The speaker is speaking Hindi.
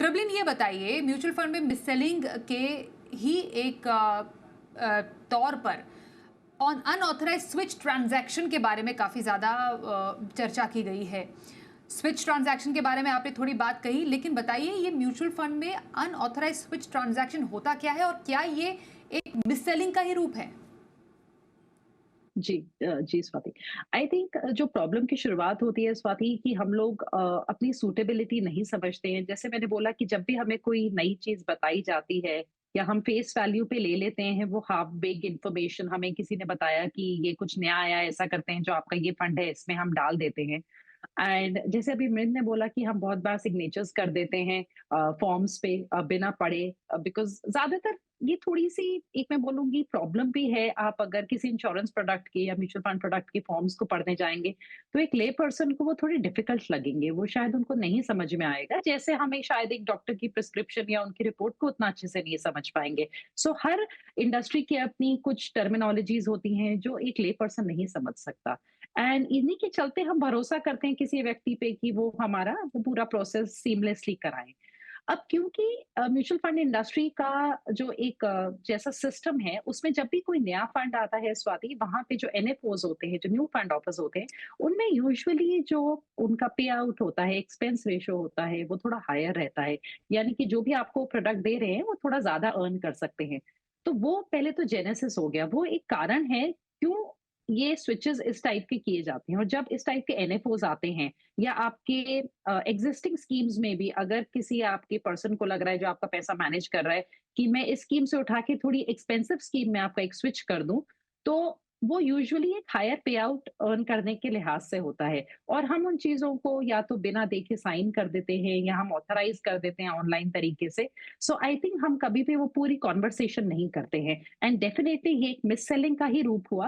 ट्रिबलिन ये बताइए म्यूचुअल फंड में मिससेलिंग के ही एक तौर पर ऑन अनऑथराइज्ड स्विच ट्रांजैक्शन के बारे में काफ़ी ज़्यादा चर्चा की गई है। स्विच ट्रांजैक्शन के बारे में आपने थोड़ी बात कही, लेकिन बताइए ये म्यूचुअल फंड में अनऑथराइज्ड स्विच ट्रांजैक्शन होता क्या है और क्या ये एक मिससेलिंग का ही रूप है? जी जी स्वाति। आई थिंक जो प्रॉब्लम की शुरुआत होती है स्वाति कि हम लोग अपनी सूटेबिलिटी नहीं समझते हैं। जैसे मैंने बोला कि जब भी हमें कोई नई चीज़ बताई जाती है या हम फेस वैल्यू पे ले लेते हैं वो हाफ बेक्ड इन्फॉर्मेशन, हमें किसी ने बताया कि ये कुछ नया आया है, ऐसा करते हैं जो आपका ये फंड है इसमें हम डाल देते हैं। एंड जैसे अभी मृद ने बोला कि हम बहुत बार सिग्नेचर्स कर देते हैं फॉर्म्स पे बिना पढ़े, बिकॉज़ ज़्यादातर ये थोड़ी-सी एक मैं बोलूँगी प्रॉब्लम भी है। आप अगर किसी इंश्योरेंस प्रोडक्ट के या म्यूचुअल फंड प्रोडक्ट के फॉर्म्स को पढ़ने जाएँगे, तो एक ले पर्सन को वो थोड़े डिफिकल्ट लगेंगे। वो शायद उनको नहीं समझ में आएगा, जैसे हमें शायद एक डॉक्टर की प्रिस्क्रिप्शन या उनकी रिपोर्ट को उतना अच्छे से नहीं समझ पाएँगे। सो हर इंडस्ट्री की अपनी कुछ टर्मिनोलॉजीज़ होती हैं, जो एक ले पर्सन नहीं समझ सकता। एंड इन्हीं के चलते हम भरोसा करते हैं किसी व्यक्ति पे कि वो हमारा वो पूरा प्रोसेस सीमलेसली कराएँ। अब क्योंकि म्यूचुअल फंड इंडस्ट्री का जो एक जैसा सिस्टम है, उसमें जब भी कोई नया फंड आता है स्वाति, वहाँ पे जो एनएफओज़ होते हैं, जो न्यू फंड ऑफर्स होते हैं, उनमें यूजुअली जो उनका पे आउट होता है, एक्सपेंस रेशियो होता है, वो थोड़ा हायर रहता है। यानी कि जो भी आपको प्रोडक्ट दे रहे हैं, वो थोड़ा ज़्यादा अर्न कर सकते हैं। तो वो पहले तो जेनेसिस हो गया, वो एक कारण है क्यों ये स्विचेज़ इस टाइप के किए जाते हैं। और जब इस टाइप के एनएफओज़ आते हैं या आपके एग्जिस्टिंग स्कीम्स में भी अगर किसी आपके पर्सन को लग रहा है जो आपका पैसा मैनेज कर रहा है कि मैं इस स्कीम से उठा के थोड़ी एक्सपेंसिव स्कीम में आपका एक स्विच कर दूं, तो वो यूजुअली एक हायर पे आउट अर्न करने के लिहाज से होता है। और हम उन चीजों को या तो बिना देखे साइन कर देते हैं या हम ऑथराइज कर देते हैं ऑनलाइन तरीके से। सो आई थिंक हम कभी भी वो पूरी कॉन्वर्सेशन नहीं करते हैं। एंड डेफिनेटली ये एक मिस सेलिंग का ही रूप हुआ